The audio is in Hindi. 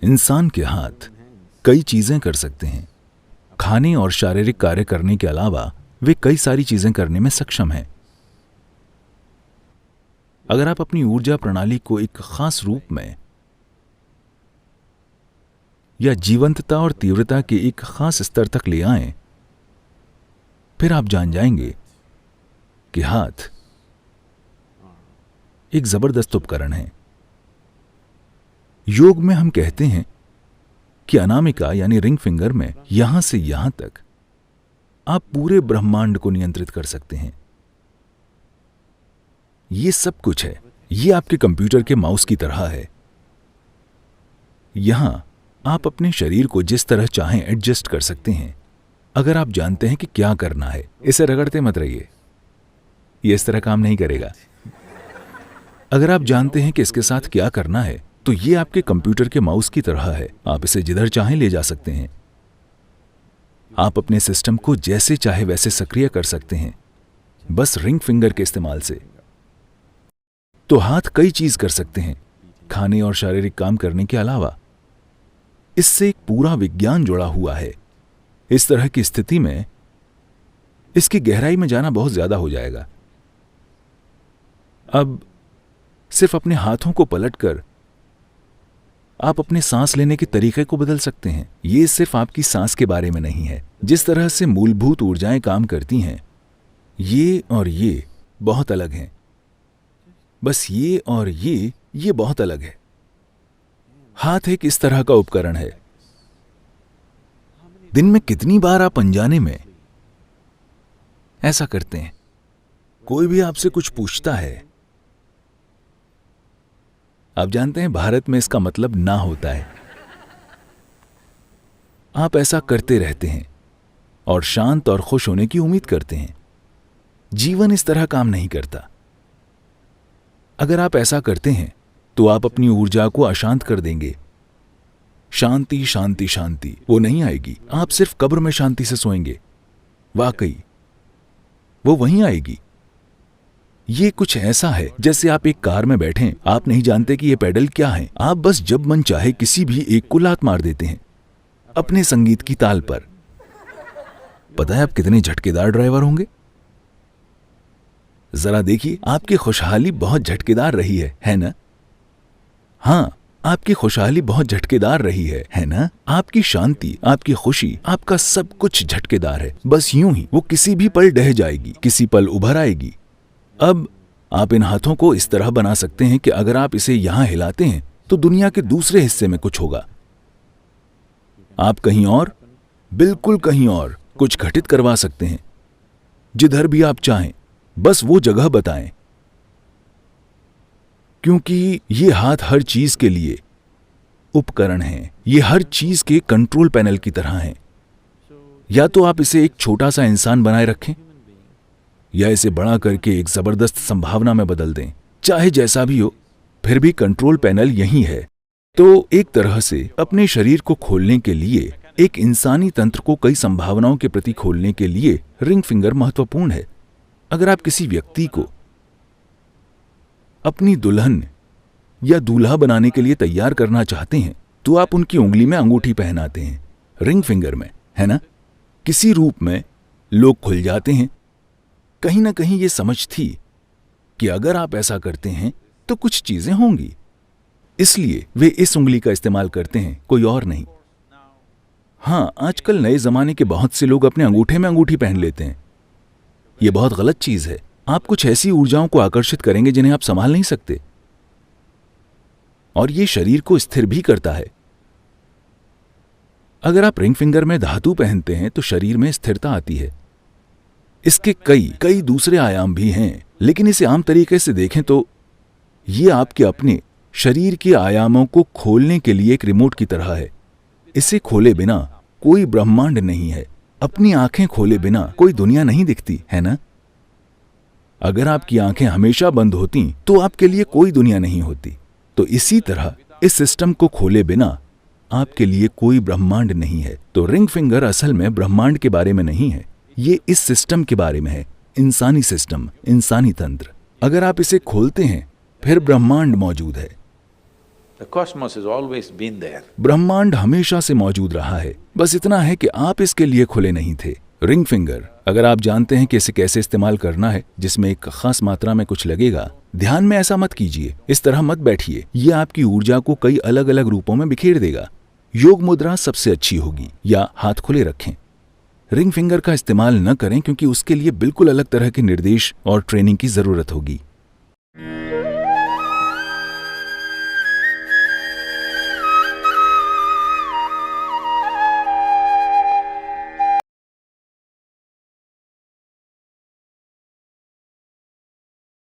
इंसान के हाथ कई चीजें कर सकते हैं। खाने और शारीरिक कार्य करने के अलावा वे कई सारी चीजें करने में सक्षम हैं। अगर आप अपनी ऊर्जा प्रणाली को एक खास रूप में या जीवंतता और तीव्रता के एक खास स्तर तक ले आएं, फिर आप जान जाएंगे कि हाथ एक जबरदस्त उपकरण है। योग में हम कहते हैं कि अनामिका यानी रिंग फिंगर में यहां से यहां तक आप पूरे ब्रह्मांड को नियंत्रित कर सकते हैं। ये सब कुछ है। ये आपके कंप्यूटर के माउस की तरह है। यहां आप अपने शरीर को जिस तरह चाहें एडजस्ट कर सकते हैं, अगर आप जानते हैं कि क्या करना है। इसे रगड़ते मत रहिए, ये इस तरह काम नहीं करेगा। अगर आप जानते हैं कि इसके साथ क्या करना है, तो ये आपके कंप्यूटर के माउस की तरह है। आप इसे जिधर चाहें ले जा सकते हैं। आप अपने सिस्टम को जैसे चाहे वैसे सक्रिय कर सकते हैं, बस रिंग फिंगर के इस्तेमाल से। तो हाथ कई चीज कर सकते हैं खाने और शारीरिक काम करने के अलावा। इससे एक पूरा विज्ञान जुड़ा हुआ है। इस तरह की स्थिति में इसकी गहराई में जाना बहुत ज्यादा हो जाएगा। अब सिर्फ अपने हाथों को पलटकर आप अपने सांस लेने के तरीके को बदल सकते हैं। यह सिर्फ आपकी सांस के बारे में नहीं है। जिस तरह से मूलभूत ऊर्जाएं काम करती हैं, ये और ये बहुत अलग हैं। बस ये और ये बहुत अलग है। हाथ एक इस तरह का उपकरण है। दिन में कितनी बार आप अनजाने में ऐसा करते हैं? कोई भी आपसे कुछ पूछता है, आप जानते हैं भारत में इसका मतलब ना होता है। आप ऐसा करते रहते हैं और शांत और खुश होने की उम्मीद करते हैं। जीवन इस तरह काम नहीं करता। अगर आप ऐसा करते हैं तो आप अपनी ऊर्जा को अशांत कर देंगे। शांति शांति शांति वो नहीं आएगी। आप सिर्फ कब्र में शांति से सोएंगे। वाकई वो वहीं आएगी। ये कुछ ऐसा है जैसे आप एक कार में बैठें, आप नहीं जानते कि ये पेडल क्या है। आप बस जब मन चाहे किसी भी एक को लात मार देते हैं अपने संगीत की ताल पर। पता है आप कितने झटकेदार ड्राइवर होंगे? जरा देखिए, आपकी खुशहाली बहुत झटकेदार रही है ना? हाँ, आपकी खुशहाली बहुत झटकेदार रही है ना? आपकी शांति, आपकी खुशी, आपका सब कुछ झटकेदार है। बस यूं ही वो किसी भी पल ढह जाएगी, किसी पल उभर आएगी। अब आप इन हाथों को इस तरह बना सकते हैं कि अगर आप इसे यहां हिलाते हैं तो दुनिया के दूसरे हिस्से में कुछ होगा। आप कहीं और, बिल्कुल कहीं और कुछ घटित करवा सकते हैं। जिधर भी आप चाहें, बस वो जगह बताएं। क्योंकि ये हाथ हर चीज के लिए उपकरण हैं। ये हर चीज के कंट्रोल पैनल की तरह हैं। या तो आप इसे एक छोटा सा इंसान बनाए रखें या इसे बड़ा करके एक जबरदस्त संभावना में बदल दें। चाहे जैसा भी हो, फिर भी कंट्रोल पैनल यही है। तो एक तरह से अपने शरीर को खोलने के लिए, एक इंसानी तंत्र को कई संभावनाओं के प्रति खोलने के लिए रिंग फिंगर महत्वपूर्ण है। अगर आप किसी व्यक्ति को अपनी दुल्हन या दूल्हा बनाने के लिए तैयार करना चाहते हैं तो आप उनकी उंगली में अंगूठी पहनाते हैं, रिंग फिंगर में, है ना? किसी रूप में लोग खुल जाते हैं। कहीं ना कहीं ये समझ थी कि अगर आप ऐसा करते हैं तो कुछ चीजें होंगी, इसलिए वे इस उंगली का इस्तेमाल करते हैं, कोई और नहीं। हाँ, आजकल नए जमाने के बहुत से लोग अपने अंगूठे में अंगूठी पहन लेते हैं। यह बहुत गलत चीज है। आप कुछ ऐसी ऊर्जाओं को आकर्षित करेंगे जिन्हें आप संभाल नहीं सकते, और यह शरीर को स्थिर भी करता है। अगर आप रिंग फिंगर में धातु पहनते हैं तो शरीर में स्थिरता आती है। इसके कई दूसरे आयाम भी हैं, लेकिन इसे आम तरीके से देखें तो यह आपके अपने शरीर के आयामों को खोलने के लिए एक रिमोट की तरह है। इसे खोले बिना कोई ब्रह्मांड नहीं है। अपनी आंखें खोले बिना कोई दुनिया नहीं दिखती, है ना? अगर आपकी आंखें हमेशा बंद होती तो आपके लिए कोई दुनिया नहीं होती। तो इसी तरह इस सिस्टम को खोले बिना आपके लिए कोई ब्रह्मांड नहीं है। तो रिंग फिंगर असल में ब्रह्मांड के बारे में नहीं है, ये इस सिस्टम के बारे में है। इंसानी सिस्टम, इंसानी तंत्र। अगर आप इसे खोलते हैं, फिर ब्रह्मांड मौजूद है। The cosmos has always been there. ब्रह्मांड हमेशा से मौजूद रहा है, बस इतना है कि आप इसके लिए खुले नहीं थे। रिंग फिंगर, अगर आप जानते हैं कि इसे कैसे इस्तेमाल करना है, जिसमें एक खास मात्रा में कुछ लगेगा, ध्यान में ऐसा मत कीजिए, इस तरह मत बैठिए, ये आपकी ऊर्जा को कई अलग अलग रूपों में बिखेर देगा। योग मुद्रा सबसे अच्छी होगी, या हाथ खुले रखें। रिंग फिंगर का इस्तेमाल न करें क्योंकि उसके लिए बिल्कुल अलग तरह के निर्देश और ट्रेनिंग की जरूरत होगी।